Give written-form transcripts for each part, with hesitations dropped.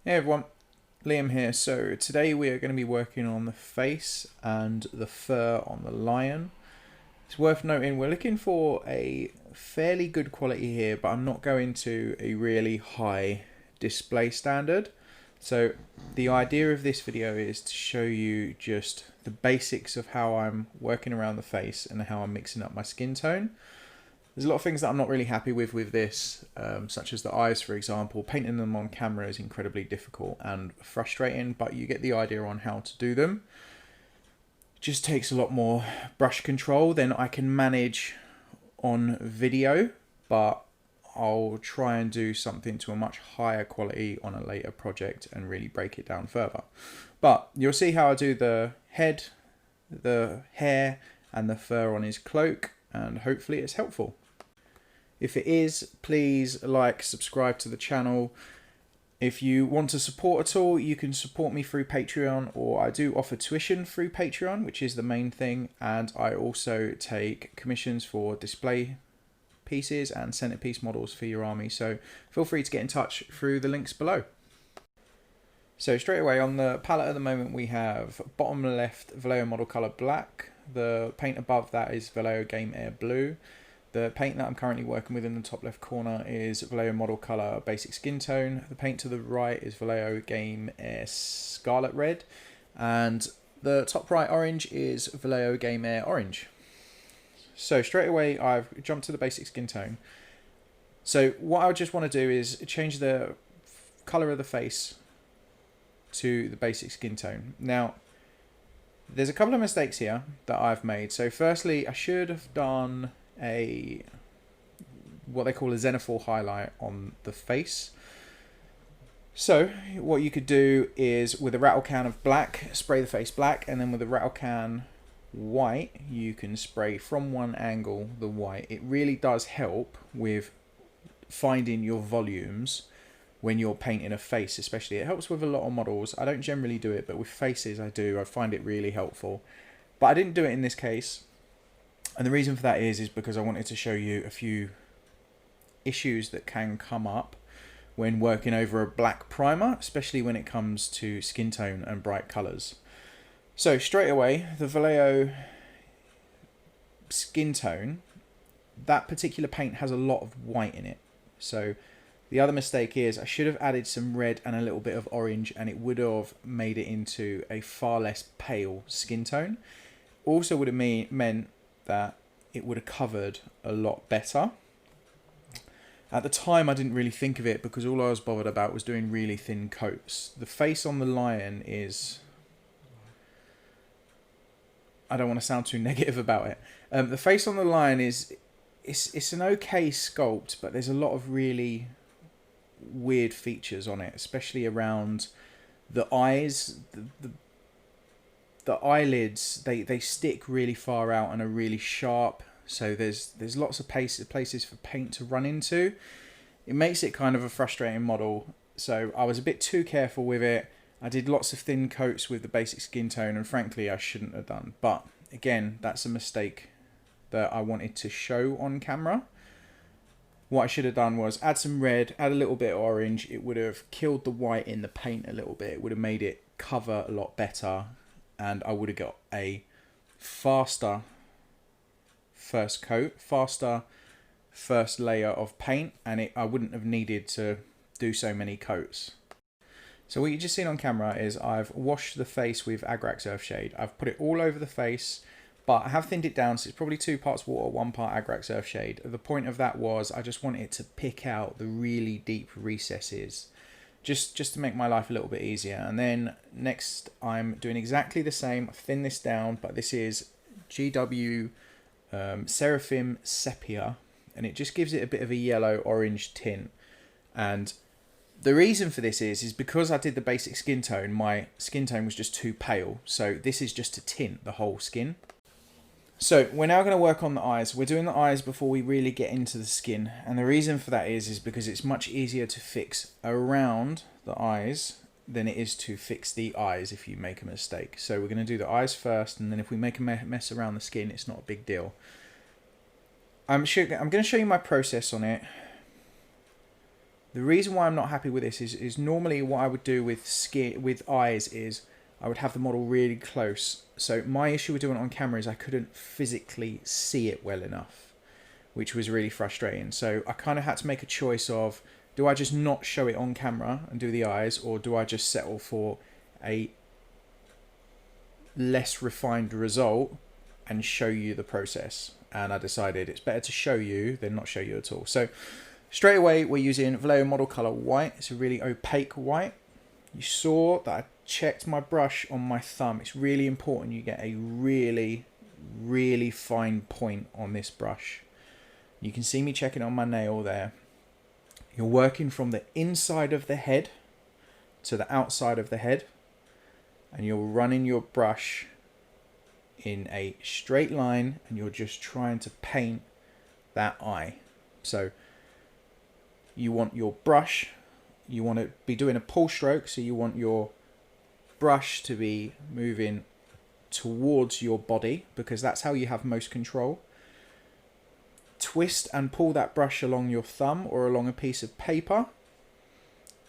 Hey everyone, Liam here. So today we are going to be working on the face and the fur on the lion. It's worth noting we're looking for a fairly good quality here, but I'm not going to a really high display standard. So the idea of this video is to show you just the basics of how I'm working around the face and how I'm mixing up my skin tone. There's a lot of things that I'm not really happy with this, such as the eyes, for example. Painting them on camera is incredibly difficult and frustrating, but you get the idea on how to do them. It just takes a lot more brush control than I can manage on video, but I'll try and do something to a much higher quality on a later project and really break it down further. But you'll see how I do the head, the hair, and the fur on his cloak, and hopefully it's helpful. If it is, please like, subscribe to the channel. If you want to support at all, you can support me through Patreon, or I do offer tuition through Patreon, which is the main thing. And I also take commissions for display pieces and centerpiece models for your army. So feel free to get in touch through the links below. So straight away on the palette at the moment, we have bottom left Vallejo model color black. The paint above that is Vallejo Game Air blue. The paint that I'm currently working with in the top left corner is Vallejo model color basic skin tone. The paint to the right is Vallejo Game Air Scarlet Red. And the top right orange is Vallejo Game Air Orange. So straight away I've jumped to the basic skin tone. So what I just want to do is change the color of the face to the basic skin tone. Now, there's a couple of mistakes here that I've made. So firstly, I should have done what they call a zenithal highlight on the face. So what you could do is with a rattle can of black, spray the face black, and then with a rattle can white, you can spray from one angle the white. It really does help with finding your volumes when you're painting a face, especially. It helps with a lot of models. I don't generally do it, but with faces I do. I find it really helpful. But I didn't do it in this case. And the reason for that is because I wanted to show you a few issues that can come up when working over a black primer, especially when it comes to skin tone and bright colours. So straight away, the Vallejo skin tone, that particular paint has a lot of white in it. So the other mistake is I should have added some red and a little bit of orange, and it would have made it into a far less pale skin tone. Also would have meant that it would have covered a lot better. At the time I didn't really think of it because all I was bothered about was doing really thin coats. The face on the lion is... I don't want to sound too negative about it. The face on the lion is... It's an okay sculpt, but there's a lot of really weird features on it, especially around the eyes. The eyelids, they stick really far out and are really sharp, so there's lots of places for paint to run into. It makes it kind of a frustrating model, so I was a bit too careful with it. I did lots of thin coats with the basic skin tone, and frankly I shouldn't have done. But again, that's a mistake that I wanted to show on camera. What I should have done was add some red, add a little bit of orange. It would have killed the white in the paint a little bit. It would have made it cover a lot better, and I would have got a faster first coat, faster first layer of paint, and I wouldn't have needed to do so many coats. So what you just seen on camera is I've washed the face with Agrax Earthshade. I've put it all over the face, but I have thinned it down, so it's probably 2 parts water, 1 part Agrax Earthshade. The point of that was I just wanted it to pick out the really deep recesses, just to make my life a little bit easier. And then next I'm doing exactly the same. I've thinned this down, but this is GW Seraphim Sepia, and it just gives it a bit of a yellow orange tint. And the reason for this is because I did the basic skin tone, my skin tone was just too pale, so this is just to tint the whole skin. So we're now going to work on the eyes. We're doing the eyes before we really get into the skin. And the reason for that is because it's much easier to fix around the eyes than it is to fix the eyes if you make a mistake. So we're going to do the eyes first, and then if we make a mess around the skin, it's not a big deal. I'm going to show you my process on it. The reason why I'm not happy with this is normally what I would do with eyes is I would have the model really close. So my issue with doing it on camera is I couldn't physically see it well enough, which was really frustrating. So I kind of had to make a choice of, do I just not show it on camera and do the eyes, or do I just settle for a less refined result and show you the process? And I decided it's better to show you than not show you at all. So straight away, we're using Vallejo Model Color White. It's a really opaque white. You saw that I checked my brush on my thumb. It's really important you get a really, really fine point on this brush. You can see me checking on my nail there. You're working from the inside of the head to the outside of the head, and you're running your brush in a straight line, and you're just trying to paint that eye. So you want your brush, you want to be doing a pull stroke, so you want your brush to be moving towards your body because that's how you have most control. Twist and pull that brush along your thumb or along a piece of paper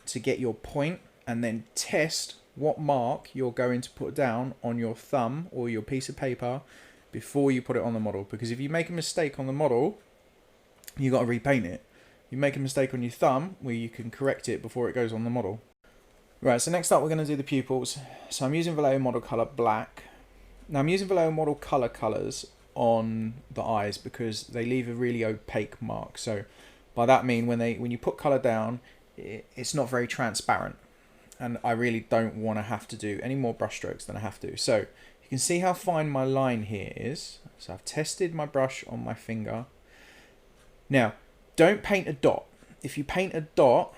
to get your point, and then test what mark you're going to put down on your thumb or your piece of paper before you put it on the model. Because if you make a mistake on the model, you got to repaint it. You make a mistake on your thumb, where you can correct it before it goes on the model. Right, so next up we're going to do the pupils. So I'm using Vallejo Model Color Black. Now I'm using Vallejo Model Color colours on the eyes because they leave a really opaque mark. So by that I mean when you put colour down, it's not very transparent. And I really don't want to have to do any more brush strokes than I have to. So you can see how fine my line here is. So I've tested my brush on my finger. Now, don't paint a dot. If you paint a dot,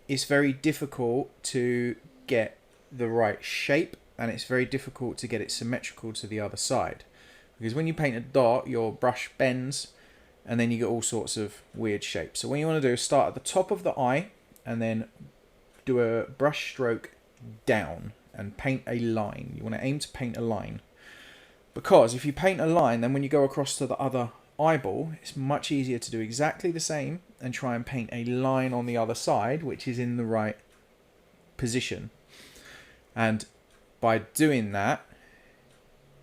it's very difficult to get the right shape, and it's very difficult to get it symmetrical to the other side. Because when you paint a dot, your brush bends, and then you get all sorts of weird shapes. So what you want to do is start at the top of the eye, and then do a brush stroke down and paint a line. You want to aim to paint a line. Because if you paint a line, then when you go across to the other eyeball, it's much easier to do exactly the same and try and paint a line on the other side, which is in the right position. And by doing that,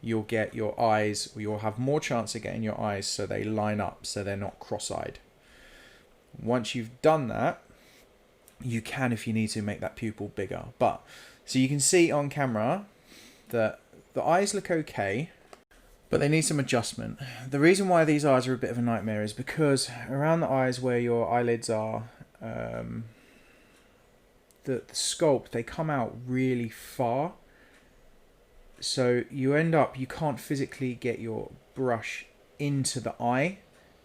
you'll get your eyes, or you'll have more chance of getting your eyes so they line up, so they're not cross-eyed. Once you've done that, you can, if you need to, make that pupil bigger. But so you can see on camera that the eyes look okay, but they need some adjustment. The reason why these eyes are a bit of a nightmare is because around the eyes where your eyelids are, the sculpt, they come out really far. So you end up, you can't physically get your brush into the eye,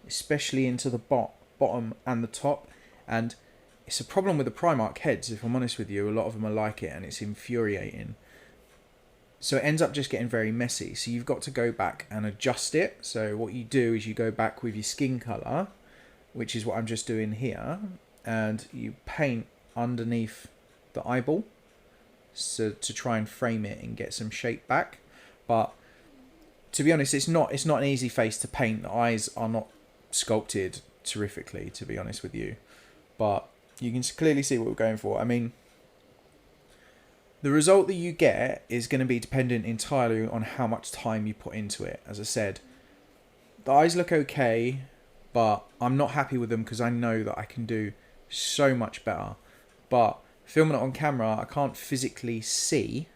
especially into the bottom and the top. And it's a problem with the Primark heads, if I'm honest with you. A lot of them are like it, and it's infuriating. So it ends up just getting very messy. So you've got to go back and adjust it. So what you do is you go back with your skin colour, which is what I'm just doing here, and you paint underneath the eyeball, so to try and frame it and get some shape back. But to be honest, it's not an easy face to paint. The eyes are not sculpted terrifically, to be honest with you. But you can clearly see what we're going for. I mean, the result that you get is going to be dependent entirely on how much time you put into it. As I said, the eyes look okay, but I'm not happy with them because I know that I can do so much better. But filming it on camera, I can't physically see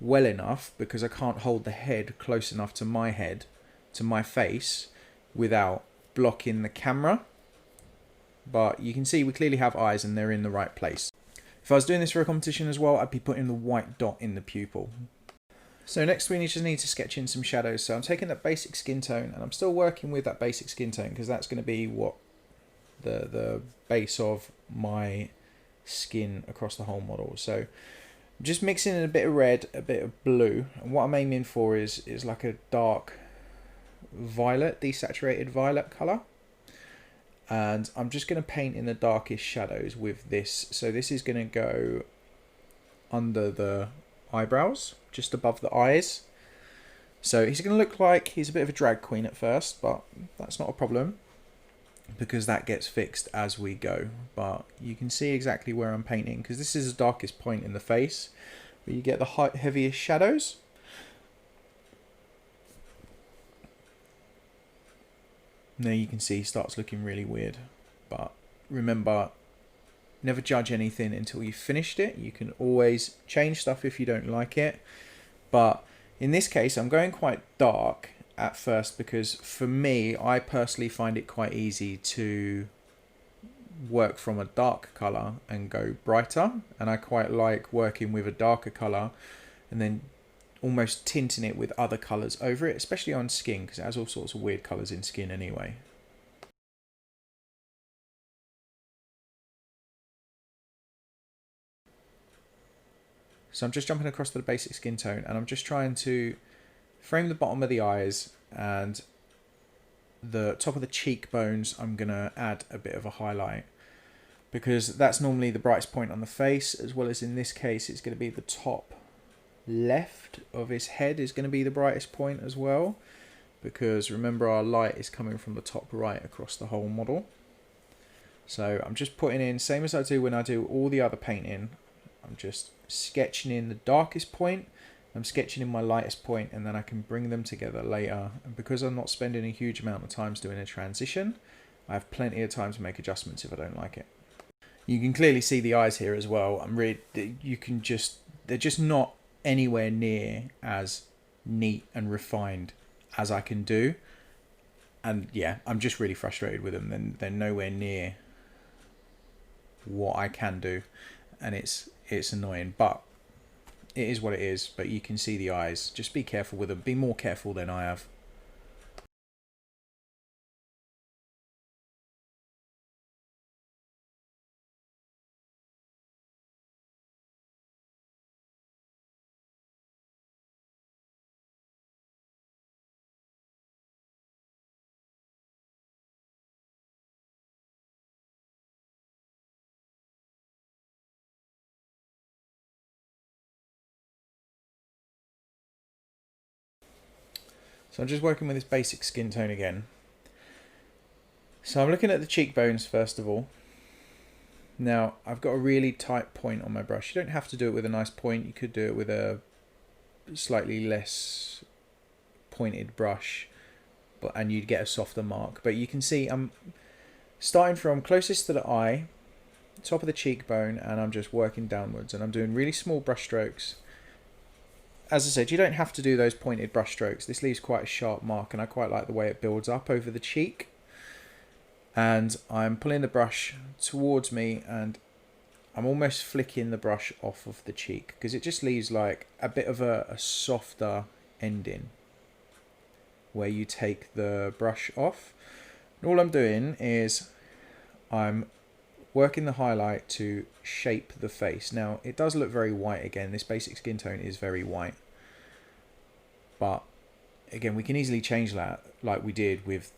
well enough because I can't hold the head close enough to my head, to my face, without blocking the camera. But you can see we clearly have eyes and they're in the right place. If I was doing this for a competition as well, I'd be putting the white dot in the pupil. So next we just need to sketch in some shadows. So I'm taking that basic skin tone, and I'm still working with that basic skin tone because that's going to be what the base of my skin across the whole model. So I'm just mixing in a bit of red, a bit of blue, and what I'm aiming for is like a dark violet, desaturated violet colour. And I'm just going to paint in the darkest shadows with this. So this is going to go under the eyebrows, just above the eyes. So he's going to look like he's a bit of a drag queen at first, but that's not a problem. because that gets fixed as we go. But you can see exactly where I'm painting, because this is the darkest point in the face, where you get the heaviest shadows. Now you can see it starts looking really weird, but remember, never judge anything until you've finished it. You can always change stuff if you don't like it, but in this case I'm going quite dark at first, because for me, I personally find it quite easy to work from a dark colour and go brighter, and I quite like working with a darker colour and then almost tinting it with other colours over it, especially on skin, because it has all sorts of weird colours in skin anyway. So I'm just jumping across to the basic skin tone, and I'm just trying to frame the bottom of the eyes and the top of the cheekbones. I'm going to add a bit of a highlight, because that's normally the brightest point on the face, as well as in this case it's going to be the top left of his head is going to be the brightest point as well, because remember our light is coming from the top right across the whole model. So I'm just putting in, same as I do when I do all the other painting, I'm just sketching in the darkest point, I'm sketching in my lightest point, and then I can bring them together later. And because I'm not spending a huge amount of time doing a transition, I have plenty of time to make adjustments if I don't like it. You can clearly see the eyes here as well. They're just not anywhere near as neat and refined as I can do. And yeah, I'm just really frustrated with them. They're nowhere near what I can do, and it's annoying, but it is what it is. But you can see the eyes. Just be careful with them. Be more careful than I have. So I'm just working with this basic skin tone again. So I'm looking at the cheekbones first of all. Now I've got a really tight point on my brush. You don't have to do it with a nice point. You could do it with a slightly less pointed brush, and you'd get a softer mark. But you can see I'm starting from closest to the eye, top of the cheekbone, and I'm just working downwards, and I'm doing really small brush strokes. As I said, you don't have to do those pointed brush strokes. This leaves quite a sharp mark, and I quite like the way it builds up over the cheek. And I'm pulling the brush towards me, and I'm almost flicking the brush off of the cheek, because it just leaves like a bit of a softer ending where you take the brush off. And all I'm doing is I'm working the highlight to shape the face. Now it does look very white again. This basic skin tone is very white, but again, we can easily change that like we did with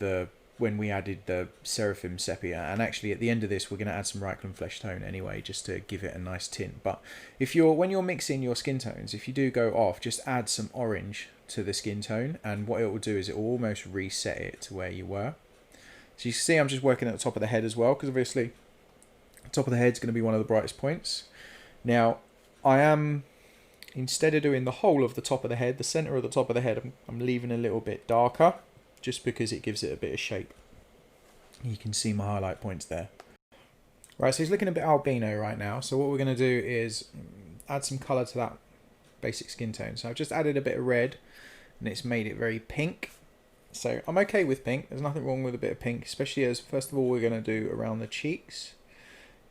when we added the Seraphim Sepia. And actually at the end of this we're going to add some Reikland Flesh Tone anyway, just to give it a nice tint. But when you're mixing your skin tones, if you do go off, just add some orange to the skin tone, and what it will do is it will almost reset it to where you were. So you see I'm just working at the top of the head as well, because obviously the top of the head is going to be one of the brightest points. Now I am, instead of doing the whole of the top of the head, the center of the top of the head, I'm leaving a little bit darker, just because it gives it a bit of shape. You can see my highlight points there. Right, so he's looking a bit albino right now, so what we're going to do is add some colour to that basic skin tone. So I've just added a bit of red, and it's made it very pink. So I'm okay with pink. There's nothing wrong with a bit of pink, especially as, first of all, we're going to do around the cheeks.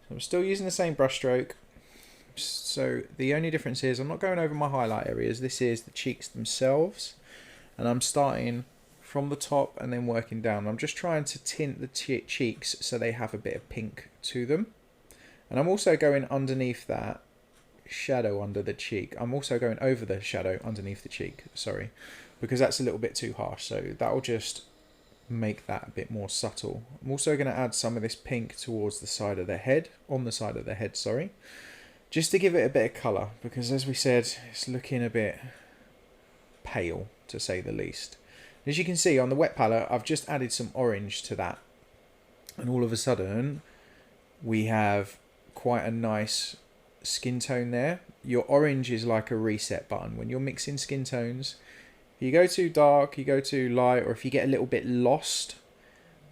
So I'm still using the same brush stroke. So the only difference is I'm not going over my highlight areas. This is the cheeks themselves, and I'm starting from the top and then working down. I'm just trying to tint the cheeks so they have a bit of pink to them. And I'm also going underneath that shadow under the cheek. I'm also going over the shadow underneath the cheek, sorry, because that's a little bit too harsh. So that will just make that a bit more subtle. I'm also going to add some of this pink towards the side of the head, on the side of the head, sorry, just to give it a bit of colour, because as we said, it's looking a bit pale, to say the least. As you can see on the wet palette, I've just added some orange to that. And all of a sudden, we have quite a nice skin tone there. Your orange is like a reset button. When you're mixing skin tones, if you go too dark, you go too light, or if you get a little bit lost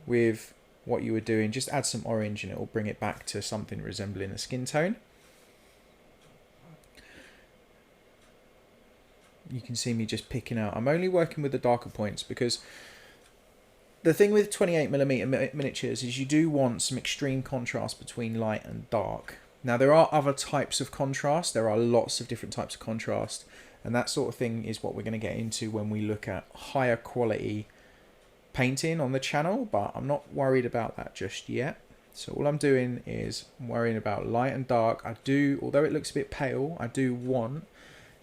with what you were doing, just add some orange and it will bring it back to something resembling a skin tone. You can see me just picking out. I'm only working with the darker points because the thing with 28mm miniatures is you do want some extreme contrast between light and dark. Now there are other types of contrast. There are lots of different types of contrast, and that sort of thing is what we're going to get into when we look at higher quality painting on the channel, but I'm not worried about that just yet. So all I'm doing is I'm worrying about light and dark. I do, although it looks a bit pale, I do want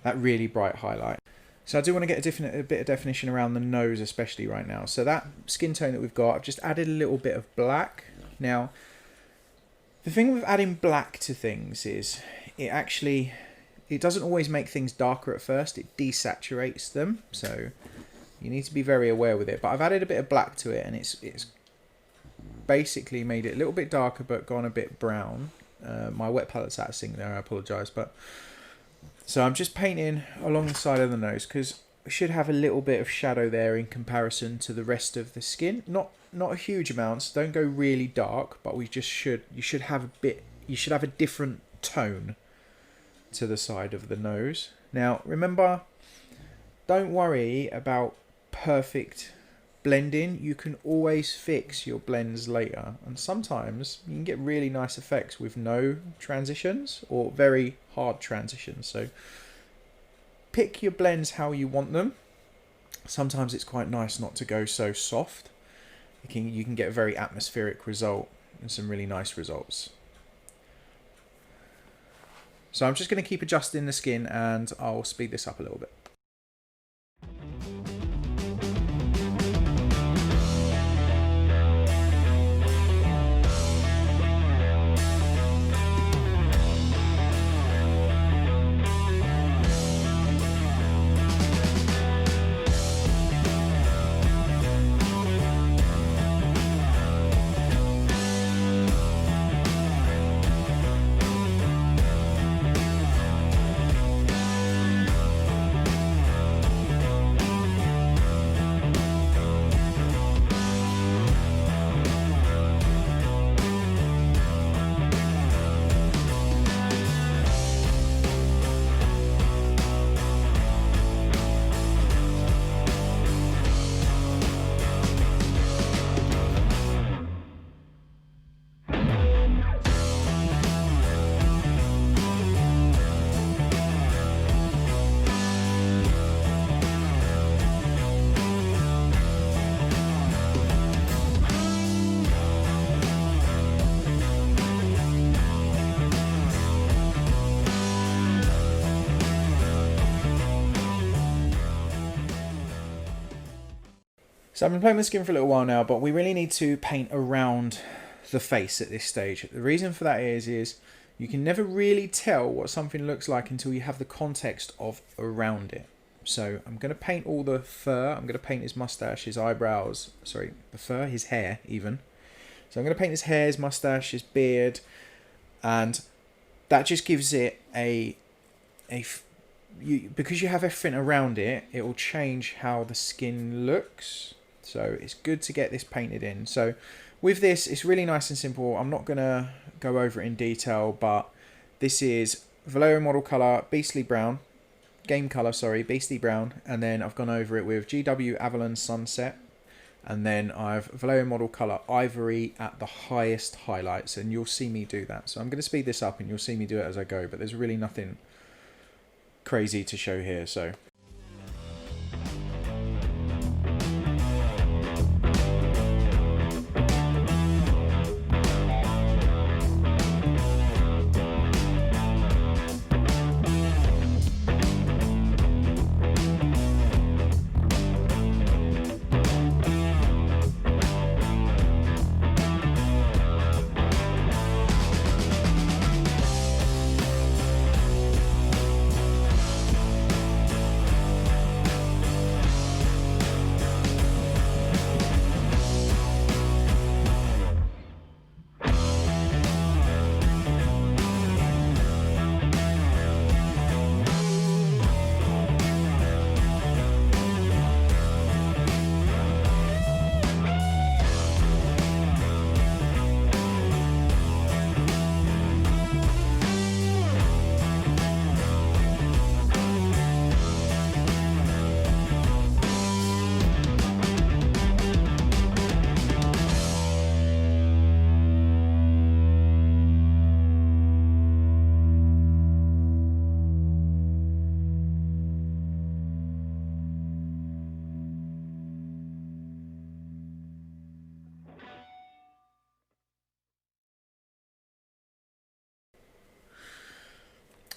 that really bright highlight. So I do want to get a bit of definition around the nose, especially right now. So that skin tone that we've got, I've just added a little bit of black. Now, the thing with adding black to things is it doesn't always make things darker at first. It desaturates them. So you need to be very aware with it. But I've added a bit of black to it, and it's basically made it a little bit darker, but gone a bit brown. My wet palette's out of sync there, I apologise, but so I'm just painting along the side of the nose because we should have a little bit of shadow there in comparison to the rest of the skin. Not a huge amounts. Don't go really dark, but you should have a different tone to the side of the nose. Now remember, don't worry about perfect blending. You can always fix your blends later, and sometimes you can get really nice effects with no transitions or very hard transitions. So pick your blends how you want them. Sometimes it's quite nice not to go so soft. You can get a very atmospheric result and some really nice results. So I'm just going to keep adjusting the skin, and I'll speed this up a little bit. So I've been playing with skin for a little while now, but we really need to paint around the face at this stage. The reason for that is you can never really tell what something looks like until you have the context of around it. So I'm going to paint all the fur. I'm going to paint his mustache, his eyebrows, sorry, the fur, his hair even. So I'm going to paint his hair, his mustache, his beard, and that just gives it because you have everything around it, it will change how the skin looks. So it's good to get this painted in. So with this, it's really nice and simple. I'm not going to go over it in detail, but this is Vallejo model color, Beastly Brown, game color, sorry, Beastly Brown. And then I've gone over it with GW Avalon Sunset. And then I've Vallejo model color Ivory at the highest highlights. And you'll see me do that. So I'm going to speed this up and you'll see me do it as I go. But there's really nothing crazy to show here. So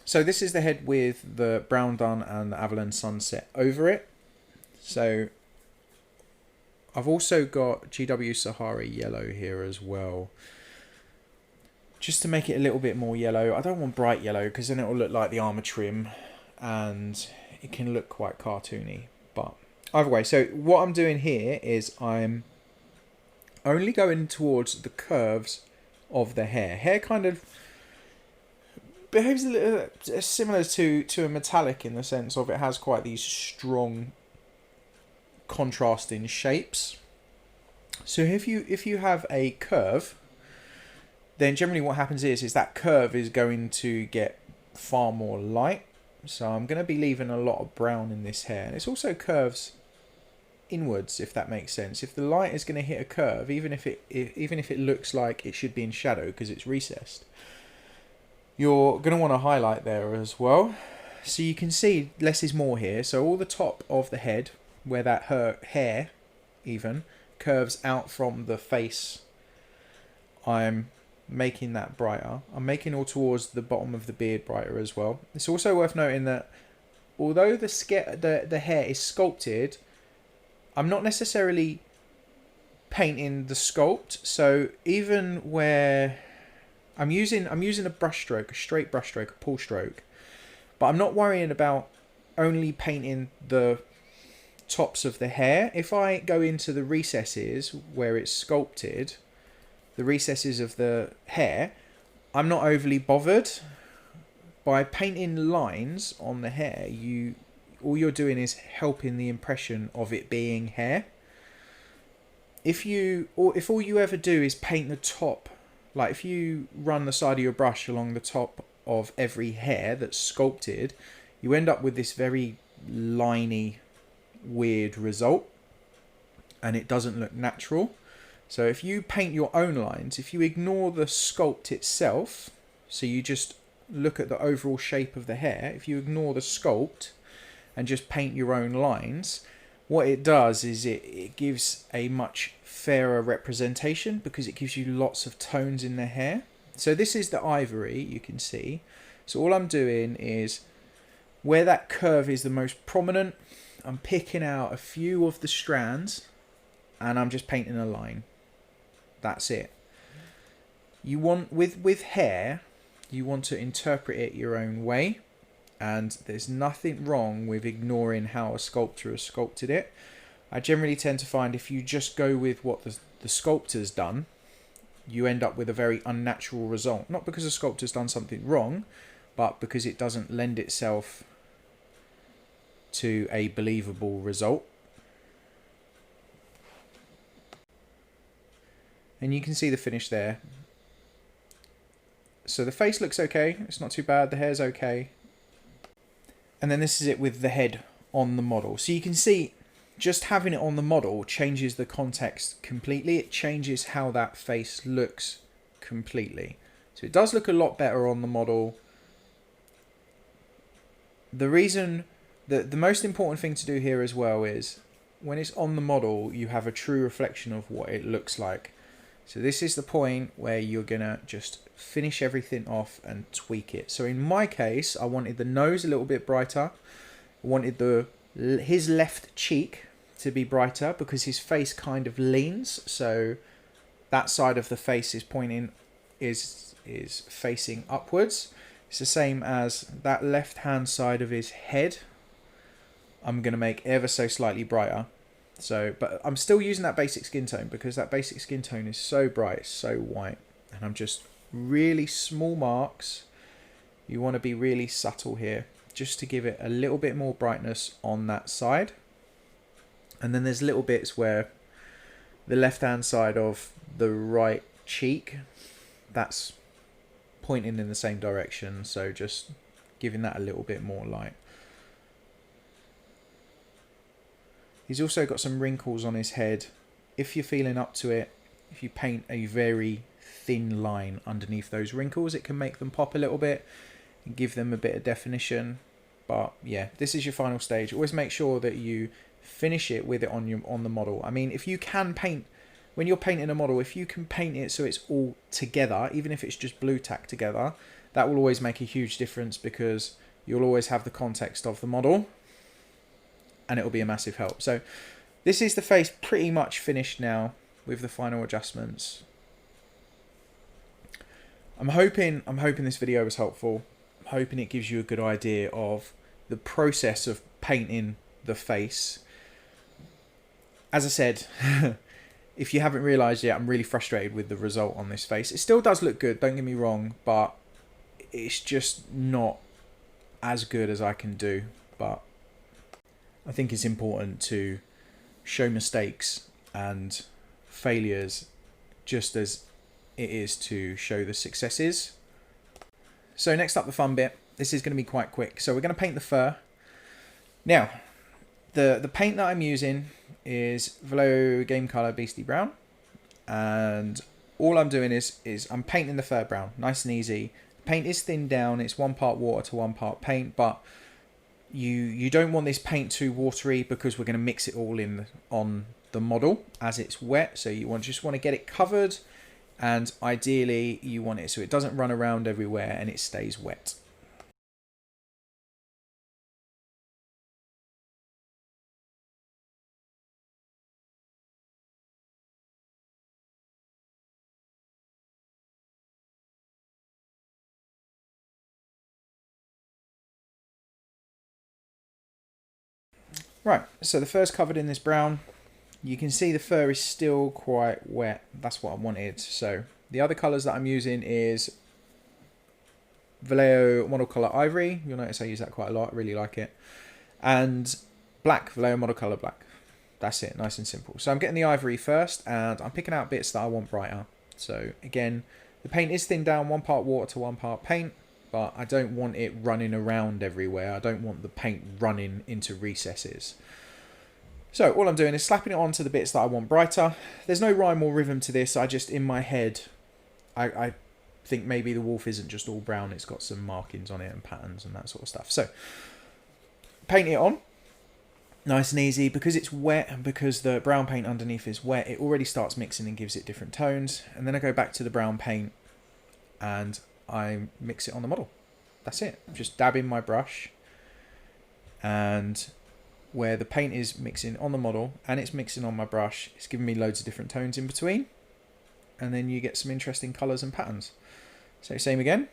So this is the head with the brown dun and the Avalon Sunset over it. So I've also got GW Sahara yellow here as well, just to make it a little bit more yellow. I don't want bright yellow because then it will look like the armor trim and it can look quite cartoony. But either way, so what I'm doing here is I'm only going towards the curves of the hair. Hair kind of behaves a little similar to a metallic in the sense of it has quite these strong contrasting shapes. So if you have a curve, then generally what happens is that curve is going to get far more light. So I'm going to be leaving a lot of brown in this hair. And it's also curves inwards, if that makes sense. If the light is going to hit a curve, even if it looks like it should be in shadow because it's recessed, you're going to want to highlight there as well. So you can see less is more here. So all the top of the head, where that hair even curves out from the face, I'm making that brighter. I'm making all towards the bottom of the beard brighter as well. It's also worth noting that although the hair is sculpted, I'm not necessarily painting the sculpt. So even where I'm using a brush stroke, a straight brush stroke, a pull stroke, but I'm not worrying about only painting the tops of the hair. If I go into the recesses where it's sculpted, the recesses of the hair, I'm not overly bothered. By painting lines on the hair, all you're doing is helping the impression of it being hair. If all you ever do is paint the top, like if you run the side of your brush along the top of every hair that's sculpted, you end up with this very liney, weird result, and it doesn't look natural. So if you paint your own lines, if you ignore the sculpt itself, so you just look at the overall shape of the hair, if you ignore the sculpt and just paint your own lines, what it does is it gives a much fairer representation because it gives you lots of tones in the hair. So this is the ivory, you can see. So all I'm doing is where that curve is the most prominent, I'm picking out a few of the strands and I'm just painting a line. That's it. You want with hair, you want to interpret it your own way, and there's nothing wrong with ignoring how a sculptor has sculpted it. I generally tend to find if you just go with what the sculptor's done, you end up with a very unnatural result. Not because the sculptor's done something wrong, but because it doesn't lend itself to a believable result. And you can see the finish there. So the face looks okay, it's not too bad, the hair's okay. And then this is it with the head on the model. So you can see just having it on the model changes the context completely. It changes how that face looks completely. So it does look a lot better on the model. The reason that the most important thing to do here as well is when it's on the model, you have a true reflection of what it looks like. So this is the point where you're gonna just finish everything off and tweak it. So in my case, I wanted the nose a little bit brighter. I wanted his left cheek to be brighter because his face kind of leans. So that side of the face is facing upwards. It's the same as that left hand side of his head. I'm gonna make ever so slightly brighter. So, but I'm still using that basic skin tone because that basic skin tone is so bright, so white. And I'm just really small marks. You want to be really subtle here just to give it a little bit more brightness on that side. And then there's little bits where the left hand side of the right cheek, that's pointing in the same direction. So just giving that a little bit more light. He's also got some wrinkles on his head. If you're feeling up to it, if you paint a very thin line underneath those wrinkles, it can make them pop a little bit and give them a bit of definition. But yeah, this is your final stage. Always make sure that you finish it with it on the model. I mean, if you can paint, when you're painting a model, if you can paint it so it's all together, even if it's just blue tack together, That will always make a huge difference because you'll always have the context of the model and it will be a massive help. So this is the face pretty much finished now with the final adjustments. I'm hoping this video was helpful. I'm hoping it gives you a good idea of the process of painting the face. As I said, if you haven't realised yet, I'm really frustrated with the result on this face. It still does look good, don't get me wrong, but it's just not as good as I can do. But I think it's important to show mistakes and failures just as it is to show the successes. So next up, the fun bit. This is going to be quite quick. So we're going to paint the fur. Now, the paint that I'm using is Vallejo Game Color Beastie Brown, and all I'm doing is I'm painting the fur brown, nice and easy. Paint is thinned down. It's 1 part water to 1 part paint, but you don't want this paint too watery because we're going to mix it all in on the model as it's wet. So you just want to get it covered, and ideally you want it so it doesn't run around everywhere and it stays wet. Right, so the fur's covered in this brown. You can see the fur is still quite wet. That's what I wanted. So the other colours that I'm using is Vallejo Model Colour Ivory. You'll notice I use that quite a lot. I really like it. And black, Vallejo Model Colour Black. That's it, nice and simple. So I'm getting the ivory first, and I'm picking out bits that I want brighter. So again, the paint is thinned down, 1 part water to 1 part paint, but I don't want it running around everywhere. I don't want the paint running into recesses. So all I'm doing is slapping it onto the bits that I want brighter. There's no rhyme or rhythm to this. I just, in my head, I think maybe the wolf isn't just all brown. It's got some markings on it and patterns and that sort of stuff. So paint it on. Nice and easy. Because it's wet and because the brown paint underneath is wet, it already starts mixing and gives it different tones. And then I go back to the brown paint and I mix it on the model. That's it. Just dab in my brush, and where the paint is mixing on the model and it's mixing on my brush, it's giving me loads of different tones in between, and then you get some interesting colours and patterns. So same again,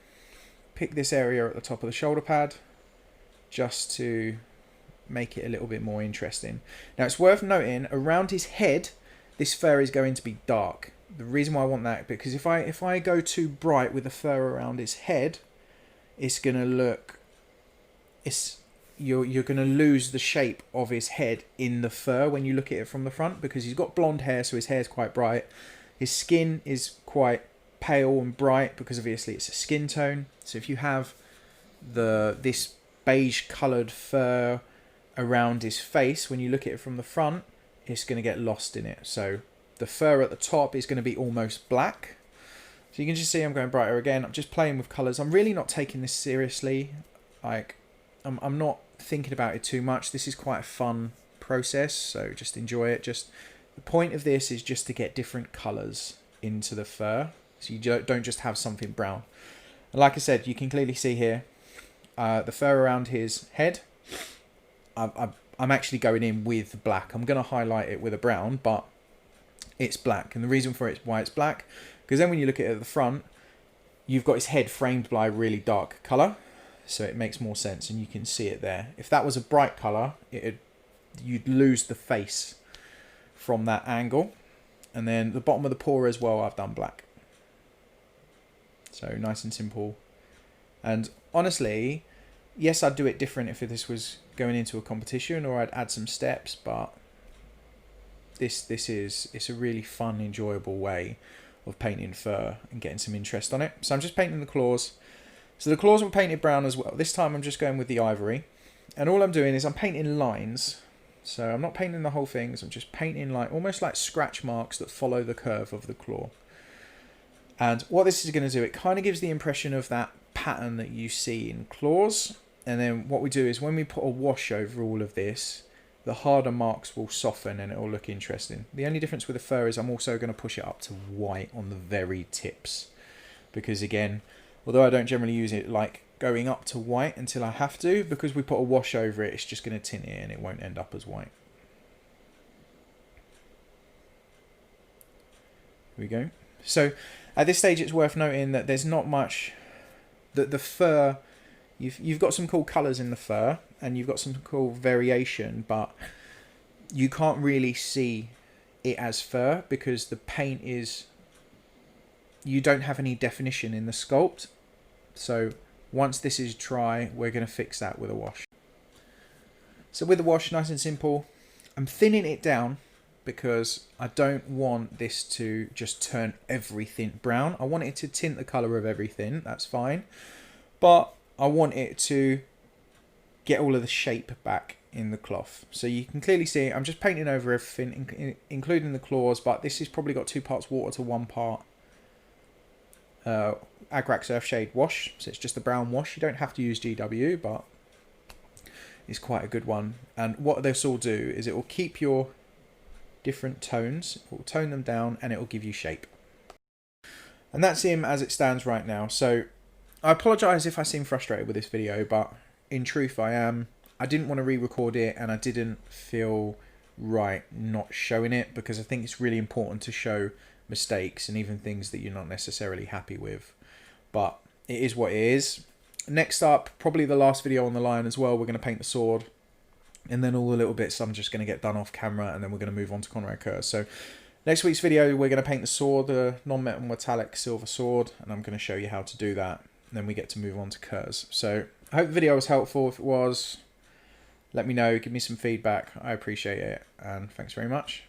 pick this area at the top of the shoulder pad just to make it a little bit more interesting. Now it's worth noting, around his head this fur is going to be dark. The reason why I want that, because if I go too bright with the fur around his head, it's going to look, you're going to lose the shape of his head in the fur when you look at it from the front, because he's got blonde hair, so his hair is quite bright. His skin is quite pale and bright because obviously it's a skin tone. So if you have this beige coloured fur around his face, when you look at it from the front, it's going to get lost in it. So the fur at the top is going to be almost black. So you can just see I'm going brighter again. I'm just playing with colours. I'm really not taking this seriously. Like, I'm not thinking about it too much. This is quite a fun process, so just enjoy it. Just the point of this is just to get different colours into the fur, so you don't just have something brown. And like I said, you can clearly see here the fur around his head. I'm actually going in with black. I'm going to highlight it with a brown, but it's black. And the reason for it why it's black, because then when you look at it at the front, you've got his head framed by a really dark colour, so it makes more sense, and you can see it there. If that was a bright colour, you'd lose the face from that angle. And then the bottom of the paw as well, I've done black. So nice and simple. And honestly, yes, I'd do it different if this was going into a competition, or I'd add some steps, but it's a really fun, enjoyable way of painting fur and getting some interest on it. So I'm just painting the claws. So the claws were painted brown as well. This time I'm just going with the ivory, and all I'm doing is I'm painting lines. So I'm not painting the whole thing, so I'm just painting like almost like scratch marks that follow the curve of the claw. And what this is going to do, it kind of gives the impression of that pattern that you see in claws. And then what we do is when we put a wash over all of this, the harder marks will soften and it will look interesting. The only difference with the fur is I'm also going to push it up to white on the very tips, because again, Although I don't generally use it like going up to white until I have to, because we put a wash over it, it's just going to tint it and it won't end up as white. Here we go. So at this stage it's worth noting that there's not much, that the fur, you've got some cool colours in the fur and you've got some cool variation, but you can't really see it as fur because the paint is, you don't have any definition in the sculpt. So once this is dry, we're going to fix that with a wash. So with the wash, nice and simple, I'm thinning it down because I don't want this to just turn everything brown. I want it to tint the colour of everything, that's fine. But I want it to get all of the shape back in the cloth. So you can clearly see I'm just painting over everything, including the claws, but this has probably got 2 parts water to 1 part Agrax Earthshade wash. So it's just a brown wash. You don't have to use GW, but it's quite a good one. And what this will do is it will keep your different tones, it will tone them down, and it will give you shape. And that's him as it stands right now. So I apologise if I seem frustrated with this video, but in truth I am. I didn't want to re-record it and I didn't feel right not showing it, because I think it's really important to show mistakes and even things that you're not necessarily happy with. But it is what it is. Next up, probably the last video on the lion as well, we're going to paint the sword. And then all the little bits I'm just going to get done off camera, and then we're going to move on to Conrad Curze. So next week's video, we're going to paint the sword, the non-metal metallic silver sword, and I'm going to show you how to do that. And then we get to move on to Curze. So I hope the video was helpful. If it was, let me know, give me some feedback. I appreciate it, and thanks very much.